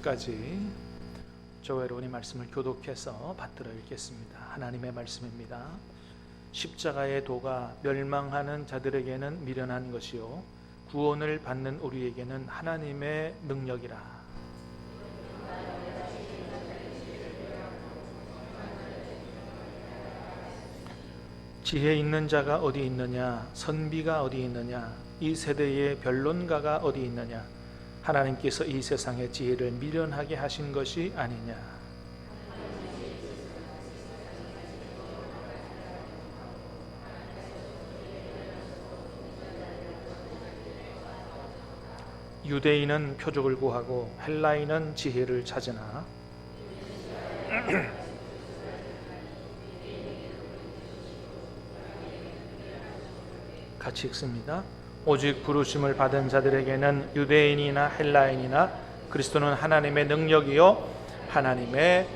까지 저와 이 말씀을 교독해서 받들어 읽겠습니다. 하나님의 말씀입니다. 십자가의 도가 멸망하는 자들에게는 미련한 것이요 구원을 받는 우리에게는 하나님의 능력이라. 지혜 있는 자가 어디 있느냐? 선비가 어디 있느냐? 이 세대의 변론가가 어디 있느냐? 하나님께서 이 세상의 지혜를 미련하게 하신 것이 아니냐. 유대인은 표적을 구하고 헬라인은 지혜를 찾으나 같이 읽습니다. 오직 부르심을 받은 자들에게는 유대인이나 헬라인이나 그리스도는 하나님의 능력이요 하나님의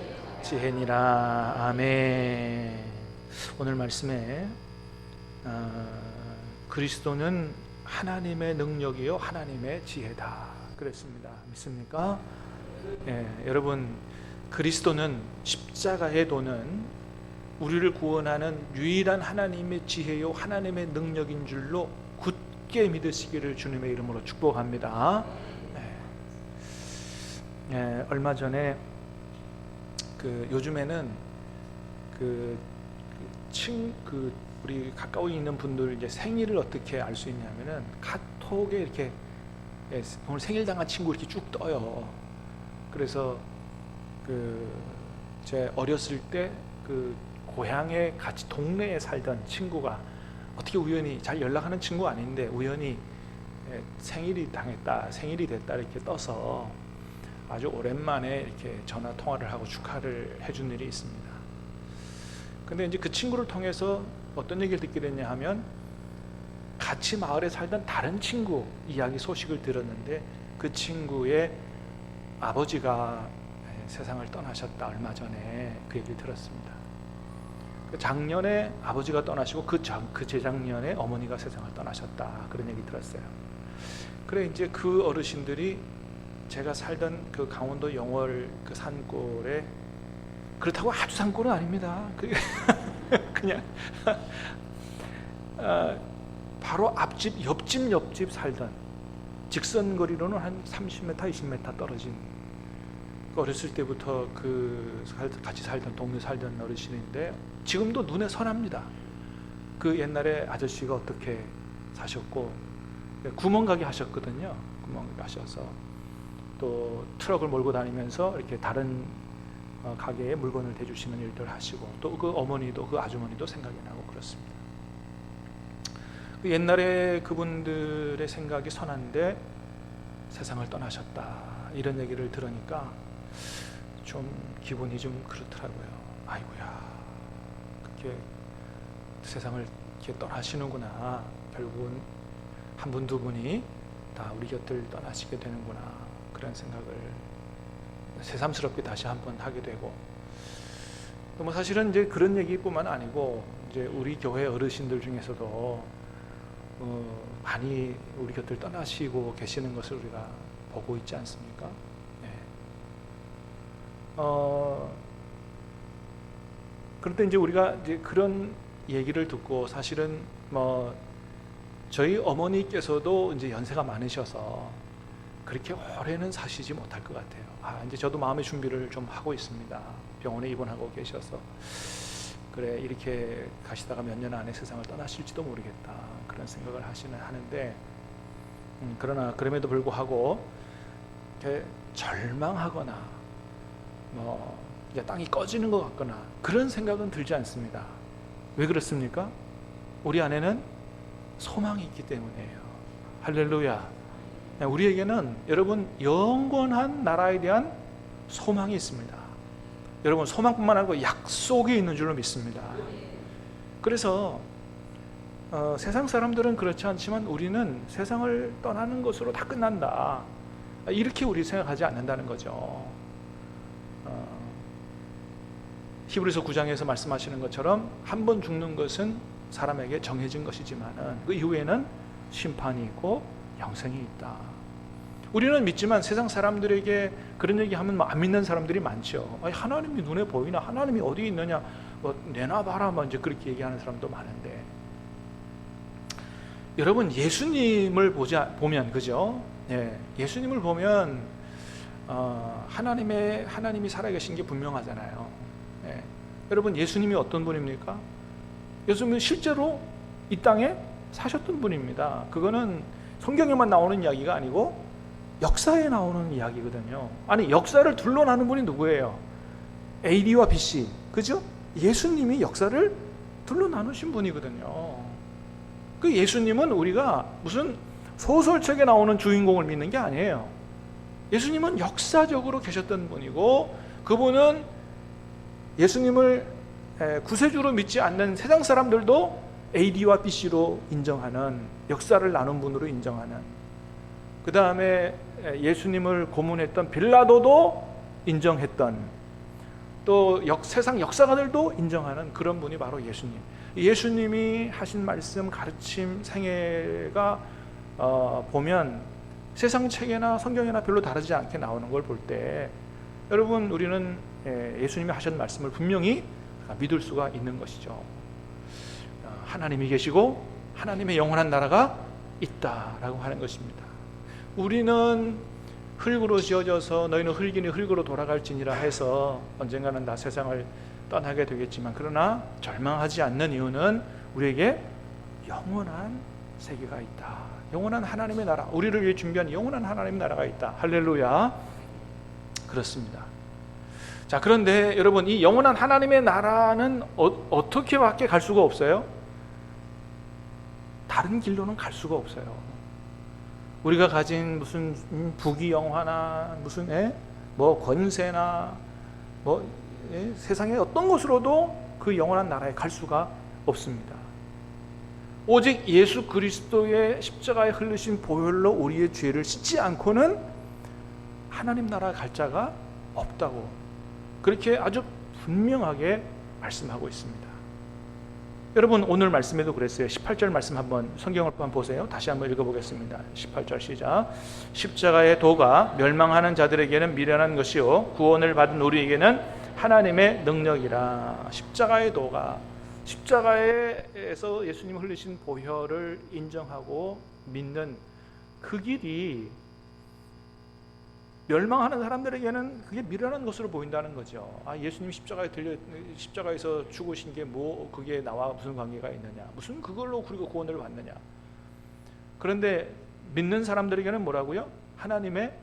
지혜니라. 아멘. 오늘 말씀에 그리스도는 하나님의 능력이요 하나님의 지혜다 그랬습니다. 믿습니까? 여러분, 그리스도는 십자가의 도는 우리를 구원하는 유일한 하나님의 지혜요 하나님의 능력인 줄로 굳게 믿으시기를 주님의 이름으로 축복합니다. 얼마 전에 요즘에는 우리 가까이 있는 분들 이제 생일을 어떻게 알 수 있냐면은 카톡에 이렇게 오늘 생일 당한 친구 이렇게 쭉 떠요. 그래서 제 어렸을 때 고향에 같이 동네에 살던 친구가 어떻게 우연히 잘 연락하는 친구 아닌데 우연히 생일이 됐다 이렇게 떠서 아주 오랜만에 이렇게 전화 통화를 하고 축하를 해준 일이 있습니다. 근데 이제 그 친구를 통해서 어떤 얘기를 듣게 됐냐 하면 같이 마을에 살던 다른 친구 이야기 소식을 들었는데 그 친구의 아버지가 세상을 떠나셨다. 얼마 전에 그 얘기를 들었습니다. 작년에 아버지가 떠나시고 그 재작년에 어머니가 세상을 떠나셨다. 그런 얘기 들었어요. 그래 이제 그 어르신들이 제가 살던 그 강원도 영월 그 산골에, 그렇다고 아주 산골은 아닙니다. 그냥 바로 앞집 옆집 살던, 직선거리로는 한 30m 20m 떨어진, 어렸을 때부터 같이 살던 동네 살던 어르신인데 지금도 눈에 선합니다. 그 옛날에 아저씨가 어떻게 사셨고 구멍가게 하셨거든요. 구멍가게 하셔서 또 트럭을 몰고 다니면서 이렇게 다른 가게에 물건을 대주시는 일들 하시고 또 그 어머니도 그 아주머니도 생각이 나고 그렇습니다. 옛날에 그분들의 생각이 선한데 세상을 떠나셨다 이런 얘기를 들으니까 좀 기분이 좀 그렇더라고요. 아이고야, 그렇게 세상을 이렇게 떠나시는구나. 결국은 한 분 두 분이 다 우리 곁을 떠나시게 되는구나. 그런 생각을 새삼스럽게 다시 한번 하게 되고, 뭐 사실은 이제 그런 얘기뿐만 아니고 이제 우리 교회 어르신들 중에서도 많이 우리 곁을 떠나시고 계시는 것을 우리가 보고 있지 않습니까? 그런데 이제 우리가 이제 그런 얘기를 듣고 사실은 뭐 저희 어머니께서도 이제 연세가 많으셔서 그렇게 오래는 사시지 못할 것 같아요. 이제 저도 마음의 준비를 좀 하고 있습니다. 병원에 입원하고 계셔서 그래 이렇게 가시다가 몇 년 안에 세상을 떠나실지도 모르겠다 그런 생각을 하는데 그러나 그럼에도 불구하고 이렇게 절망하거나 이제 땅이 꺼지는 것 같거나 그런 생각은 들지 않습니다. 왜 그렇습니까? 우리 안에는 소망이 있기 때문이에요. 할렐루야. 우리에게는 여러분 영원한 나라에 대한 소망이 있습니다. 여러분 소망뿐만 아니고 약속이 있는 줄로 믿습니다. 그래서 세상 사람들은 그렇지 않지만 우리는 세상을 떠나는 것으로 다 끝난다 이렇게 우리 생각하지 않는다는 거죠. 히브리서 9장에서 말씀하시는 것처럼 한 번 죽는 것은 사람에게 정해진 것이지만 그 이후에는 심판이 있고 영생이 있다. 우리는 믿지만 세상 사람들에게 그런 얘기하면 안 믿는 사람들이 많죠. 아니, 하나님이 눈에 보이나? 하나님이 어디 있느냐? 뭐 내놔봐라, 뭐 이제 그렇게 얘기하는 사람도 많은데, 여러분 예수님을 보면 그죠? 예, 예수님을 보면 하나님이 살아계신 게 분명하잖아요. 예, 여러분 예수님이 어떤 분입니까? 예수님은 실제로 이 땅에 사셨던 분입니다. 그거는 성경에만 나오는 이야기가 아니고 역사에 나오는 이야기거든요. 아니, 역사를 둘러나는 분이 누구예요? AD와 BC, 그죠? 예수님이 역사를 둘러나누신 분이거든요. 그 예수님은 우리가 무슨 소설책에 나오는 주인공을 믿는 게 아니에요. 예수님은 역사적으로 계셨던 분이고, 그분은 예수님을 구세주로 믿지 않는 세상 사람들도 AD와 BC로 인정하는, 역사를 나눈 분으로 인정하는, 그 다음에 예수님을 고문했던 빌라도도 인정했던, 또 세상 역사가들도 인정하는 그런 분이 바로 예수님. 예수님이 하신 말씀, 가르침, 생애가 보면 세상 책이나 성경이나 별로 다르지 않게 나오는 걸 볼 때, 여러분 우리는 예수님이 하신 말씀을 분명히 믿을 수가 있는 것이죠. 하나님이 계시고 하나님의 영원한 나라가 있다라고 하는 것입니다. 우리는 흙으로 지어져서 너희는 흙이니 흙으로 돌아갈지니라 해서 언젠가는 다 세상을 떠나게 되겠지만, 그러나 절망하지 않는 이유는 우리에게 영원한 세계가 있다. 영원한 하나님의 나라, 우리를 위해 준비한 영원한 하나님의 나라가 있다. 할렐루야. 그렇습니다. 자, 그런데 여러분, 이 영원한 하나님의 나라는 어떻게밖에 갈 수가 없어요? 다른 길로는 갈 수가 없어요. 우리가 가진 무슨 부귀영화나 무슨 뭐 권세나 뭐 세상의 어떤 것으로도 그 영원한 나라에 갈 수가 없습니다. 오직 예수 그리스도의 십자가에 흘리신 보혈로 우리의 죄를 씻지 않고는 하나님 나라 갈 자가 없다고, 그렇게 아주 분명하게 말씀하고 있습니다. 여러분 오늘 말씀에도 그랬어요. 18절 말씀 한번 성경을 한번 보세요. 다시 한번 읽어보겠습니다. 18절 시작. 십자가의 도가 멸망하는 자들에게는 미련한 것이요 구원을 받은 우리에게는 하나님의 능력이라. 십자가의 도가, 십자가에서 예수님 흘리신 보혈을 인정하고 믿는 그 길이 멸망하는 사람들에게는 그게 미련한 것으로 보인다는 거죠. 아, 예수님 십자가에서 죽으신 게 뭐 그게 나와 무슨 관계가 있느냐, 무슨 그걸로 우리가 구원을 받느냐. 그런데 믿는 사람들에게는 뭐라고요? 하나님의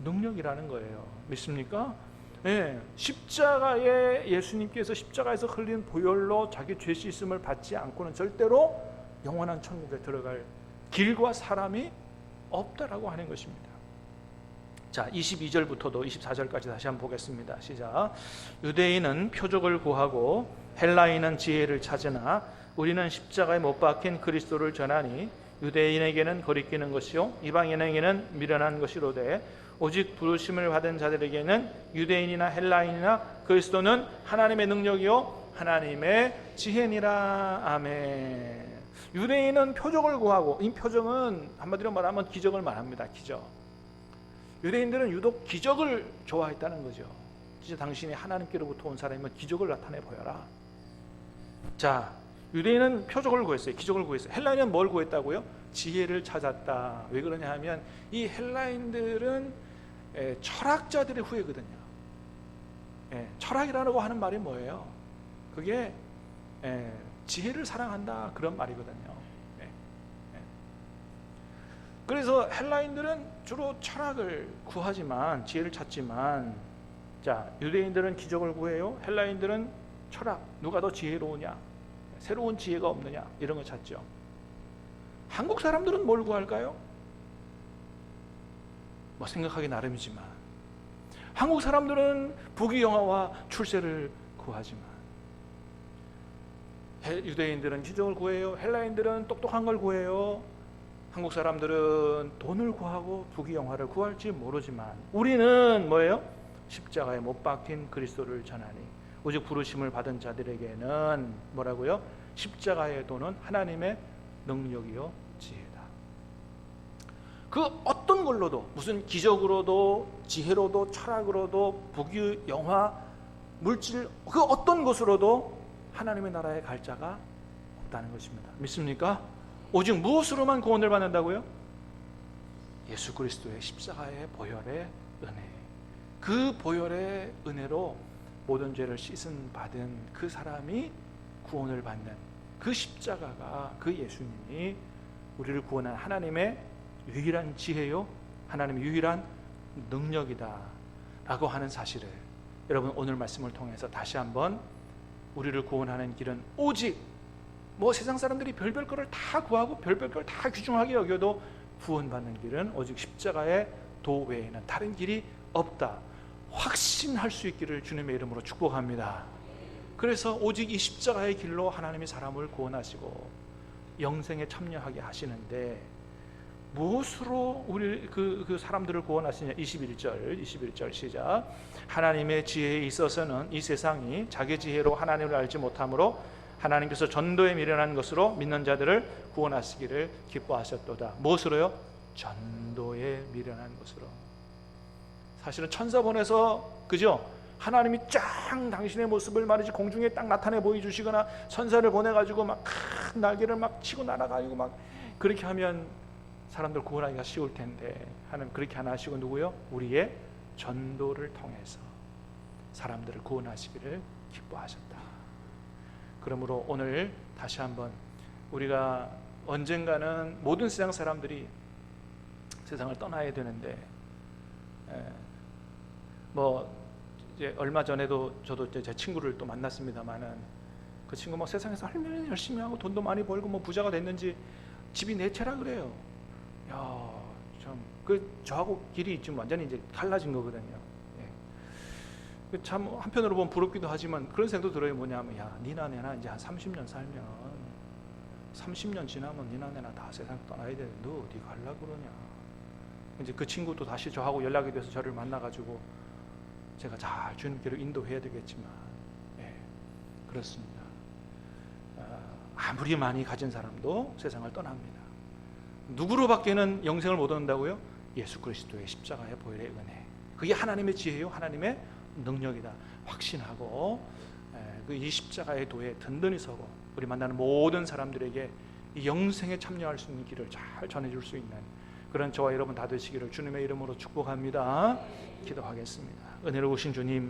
능력이라는 거예요. 믿습니까? 네, 십자가에 예수님께서 십자가에서 흘린 보혈로 자기 죄 씻음을 받지 않고는 절대로 영원한 천국에 들어갈 길과 사람이 없다라고 하는 것입니다. 자, 22절부터도 24절까지 다시 한번 보겠습니다. 시작. 유대인은 표적을 구하고 헬라인은 지혜를 찾으나 우리는 십자가에 못 박힌 그리스도를 전하니 유대인에게는 거리끼는 것이요 이방인에게는 미련한 것이로되 오직 부르심을 받은 자들에게는 유대인이나 헬라인이나 그리스도는 하나님의 능력이요 하나님의 지혜니라. 아멘. 유대인은 표적을 구하고, 이 표적은 한마디로 말하면 기적을 말합니다. 기적. 유대인들은 유독 기적을 좋아했다는 거죠. 진짜 당신이 하나님께로부터 온 사람이면 기적을 나타내 보여라. 자, 유대인은 표적을 구했어요. 기적을 구했어요. 헬라인은 뭘 구했다고요? 지혜를 찾았다. 왜 그러냐 하면 이 헬라인들은 철학자들의 후예거든요. 철학이라고 하는 말이 뭐예요? 그게 지혜를 사랑한다, 그런 말이거든요. 그래서 헬라인들은 주로 철학을 구하지만, 지혜를 찾지만, 자, 유대인들은 기적을 구해요. 헬라인들은 철학, 누가 더 지혜로우냐, 새로운 지혜가 없느냐, 이런 거 찾죠. 한국 사람들은 뭘 구할까요? 뭐 생각하기 나름이지만, 한국 사람들은 부귀영화와 출세를 구하지만, 유대인들은 기적을 구해요. 헬라인들은 똑똑한 걸 구해요. 한국 사람들은 돈을 구하고 부귀영화를 구할지 모르지만, 우리는 뭐예요? 십자가에 못 박힌 그리스도를 전하니 오직 부르심을 받은 자들에게는 뭐라고요? 십자가의 도는 하나님의 능력이요 지혜다. 그 어떤 어떤 걸로도, 무슨 기적으로도 지혜로도 철학으로도 부귀 영화 물질 그 어떤 것으로도 하나님의 나라에 갈 자가 없다는 것입니다. 믿습니까? 오직 무엇으로만 구원을 받는다고요? 예수 그리스도의 십자가의 보혈의 은혜. 그 보혈의 은혜로 모든 죄를 씻은 받은 그 사람이 구원을 받는 그 십자가가, 그 예수님이 우리를 구원한 하나님의 유일한 지혜요, 하나님의 유일한 능력이다 라고 하는 사실을 여러분 오늘 말씀을 통해서 다시 한번 우리를 구원하는 길은 오직 뭐 세상 사람들이 별별 거를 다 구하고 별별 걸 다 귀중하게 여겨도 구원받는 길은 오직 십자가의 도 외에는 다른 길이 없다 확신할 수 있기를 주님의 이름으로 축복합니다. 그래서 오직 이 십자가의 길로 하나님이 사람을 구원하시고 영생에 참여하게 하시는데 무엇으로 우리 그 사람들을 구원하시냐? 21절 시작. 하나님의 지혜에 있어서는 이 세상이 자기 지혜로 하나님을 알지 못하므로 하나님께서 전도에 미련한 것으로 믿는 자들을 구원하시기를 기뻐하셨도다. 무엇으로요? 전도에 미련한 것으로. 사실은 천사 보내서, 그죠? 하나님이 쫙 당신의 모습을 말이지 공중에 딱 나타내 보여주시거나 천사를 보내가지고 막 큰 날개를 막 치고 날아가지고 막 그렇게 하면 사람들 구원하기가 쉬울 텐데 하나님 그렇게 안 하시고 누구요? 우리의 전도를 통해서 사람들을 구원하시기를 기뻐하셨다. 그러므로 오늘 다시 한번 우리가 언젠가는 모든 세상 사람들이 세상을 떠나야 되는데 뭐 이제 얼마 전에도 저도 이제 제 친구를 또 만났습니다만은 그 친구 뭐 세상에서 얼마나 열심히 하고 돈도 많이 벌고 뭐 부자가 됐는지 집이 네 채라 그래요. 야, 참 저하고 길이 지금 완전히 이제 달라진 거거든요. 예. 참 한편으로 보면 부럽기도 하지만 그런 생각도 들어요. 뭐냐면 야, 니나 내나 이제 한 30년 살면 30년 지나면 니나 내나 다 세상 떠나야 되는데 너 어디 갈라 그러냐. 이제 그 친구도 다시 저하고 연락이 돼서 저를 만나가지고 제가 잘 주님께로 인도해야 되겠지만, 예, 그렇습니다. 아무리 많이 가진 사람도 세상을 떠납니다. 누구로밖에는 영생을 못 얻는다고요? 예수 그리스도의 십자가의 보혈의 은혜. 그게 하나님의 지혜요, 하나님의 능력이다 확신하고 이 십자가의 도에 든든히 서고 우리 만나는 모든 사람들에게 이 영생에 참여할 수 있는 길을 잘 전해줄 수 있는 그런 저와 여러분 다 되시기를 주님의 이름으로 축복합니다. 기도하겠습니다. 은혜로우신 주님,